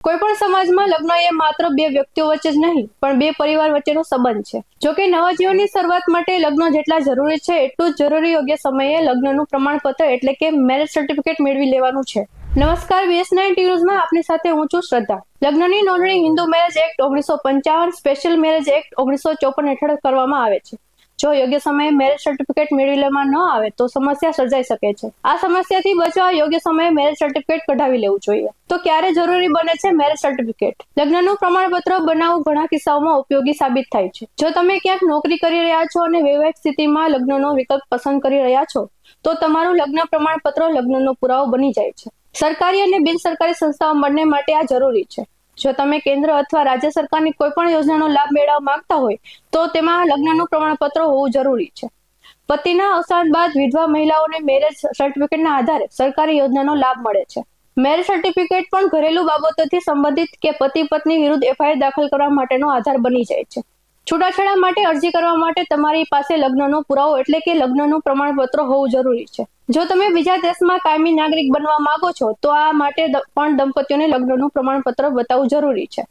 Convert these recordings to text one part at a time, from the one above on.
કોઈ પણ સમાજમાં લગ્ન એ માત્ર બે વ્યક્તિઓ વચ્ચે જ નહીં પણ બે પરિવાર વચ્ચેનો સંબંધ છે। જો કે નવા જીવનની શરૂઆત માટે લગ્ન જેટલા જરૂરી છે એટલું જ જરૂરી યોગ્ય સમયે લગ્નનું પ્રમાણપત્ર એટલે કે મેરેજ સર્ટિફિકેટ મેળવી લેવાનું છે। નમસ્કાર, BS9 ન્યૂઝમાં આપની સાથે હું છું શ્રદ્ધા। લગ્નની નોંધણી Hindu marriage act 1955 special marriage act 1954 હેઠળ કરવામાં આવે છે। જો યોગ્ય સમયે મેરેજ સર્ટિફિકેટ મેળવી લેવામાં ન આવે તો સમસ્યા સર્જાઈ શકે છે। આ સમસ્યાથી બચવા યોગ્ય સમયે મેરેજ સર્ટિફિકેટ કઢાવી લેવું જોઈએ। તો ક્યારે જરૂરી બને છે મેરેજ સર્ટિફિકેટ? લગ્નનું પ્રમાણપત્ર બનાવવું ઘણા કિસ્સાઓમાં ઉપયોગી સાબિત થાય છે। જો તમે ક્યાંક નોકરી કરી રહ્યા છો અને વૈવાહિક સ્થિતિમાં લગ્નનો વિકલ્પ પસંદ કરી રહ્યા છો તો તમારું લગ્ન પ્રમાણપત્ર લગ્નનો પુરાવો બની જાય છે। સરકારી અને બિનસરકારી સંસ્થાઓ બંને માટે આ જરૂરી છે। જો તમે કેન્દ્ર અથવા રાજ્ય સરકારની કોઈ પણ યોજનાનો લાભ મેળવવા માંગતા હોય તો તેમાં લગ્નનું પ્રમાણપત્ર હોવું જરૂરી છે। પતિના અવસાન બાદ વિધવા મહિલાઓને મેરેજ સર્ટિફિકેટના આધારે સરકારી યોજનાનો લાભ મળે છે। મેરેજ સર્ટિફિકેટ પણ ઘરેલુ બાબતોથી સંબંધિત કે પતિ પત્ની વિરુદ્ધ FIR દાખલ કરવા માટેનો આધાર બની જાય છે। છૂટાછેડા માટે અરજી કરવા માટે તમારી પાસે લગ્નનો પુરાવો એટલે કે લગ્નનું પ્રમાણપત્ર હોવું જરૂરી છે। જો તમે બીજા દેશમાં કાયમી નાગરિક બનવા માંગો છો તો આ માટે પણ દંપતીઓને લગ્નનું પ્રમાણપત્ર બતાવવું જરૂરી છે।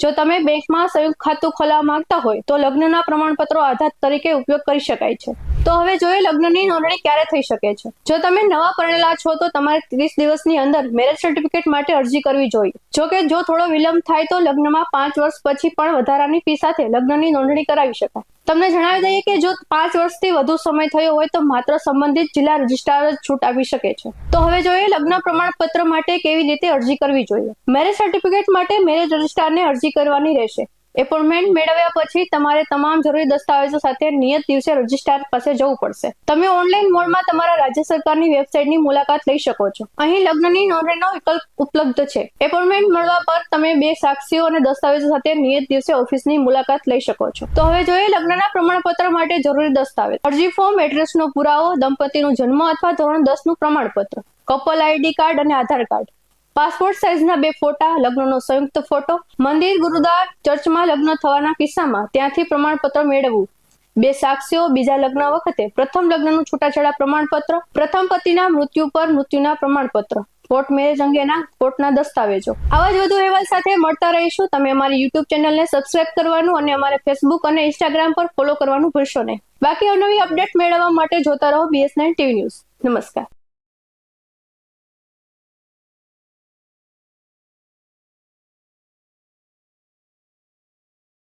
જો તમે બેંકમાં સંયુક્ત ખાતું ખોલાવવા માંગતા હોય તો લગ્નના પ્રમાણપત્રો આધાર તરીકે ઉપયોગ કરી શકાય છે। તો હવે જોઈએ લગ્નની નોંધણી ક્યારે થઈ શકે છે। જો તમે નવા પરણેલા છો તો તમારે 30 દિવસની અંદર મેરેજ સર્ટિફિકેટ માટે અરજી કરવી જોઈએ। જો કે જો થોડો વિલંબ થાય તો લગ્નમાં 5 વર્ષ પછી પણ વધારાની ફી સાથે લગ્નની નોંધણી કરાવી શકાય। તમને જણાવી દઈએ કે જો 5 વર્ષથી વધુ સમય થયો હોય તો માત્ર સંબંધિત જિલ્લા રજિસ્ટ્રાર જ છૂટ આપી શકે છે। તો હવે જોઈએ લગ્ન પ્રમાણપત્ર માટે કેવી રીતે અરજી કરવી જોઈએ। મેરેજ સર્ટિફિકેટ માટે મેરેજ રજિસ્ટ્રારને અરજી કરવાની રહેશે। એપોઇન્ટમેન્ટ મેળવ્યા પછી તમારે તમામ જરૂરી દસ્તાવેજો સાથે નિયત દિવસે રજિસ્ટ્રાર પાસે જવું પડશે। તમે ઓનલાઈન મોડમાં તમારા રાજ્ય સરકારની વેબસાઇટની મુલાકાત લઈ શકો છો। અહીં લગ્નની નોંધણીનો વિકલ્પ ઉપલબ્ધ છે। એપોઇન્ટમેન્ટ મળવા પર તમે બે સાક્ષીઓ અને દસ્તાવેજો સાથે નિયત દિવસે ઓફિસની મુલાકાત લઈ શકો છો। તો હવે જોઈએ લગ્નના પ્રમાણપત્ર માટે જરૂરી દસ્તાવેજ। અરજી ફોર્મ, એડ્રેસનો પુરાવો, દંપતીનું જન્મ અથવા ધોરણ 10નું પ્રમાણપત્ર, કપલ ID કાર્ડ અને આધાર કાર્ડ, પાસપોર્ટ સાઇઝના 2 ફોટા, લગ્નનો સંયુક્ત ફોટો, મંદિર, ગુરુદ્વાર, ચર્ચમાં લગ્ન થવાના કિસ્સામાં ત્યાંથી પ્રમાણપત્ર મેળવવું, 2 સાક્ષીઓ બીજા લગ્ન વખતે, પ્રથમ લગ્નનું છૂટાછેડા પ્રમાણપત્ર, પ્રથમ પતિના મૃત્યુ પર મૃત્યુના પ્રમાણપત્ર, કોર્ટ મેરેજ અંગેના કોર્ટના દસ્તાવેજો। આવા જ વધુ અહેવાલ સાથે મળતા રહીશું। તમે અમારી YouTube ચેનલને સબસ્ક્રાઇબ કરવાનું અને અમારા Facebook અને Instagram પર ફોલો કરવાનું ભૂલશો નહીં। બાકી અવનવી અપડેટ મેળવવા માટે જોતા રહો BS9 TV ન્યૂઝ। નમસ્કાર।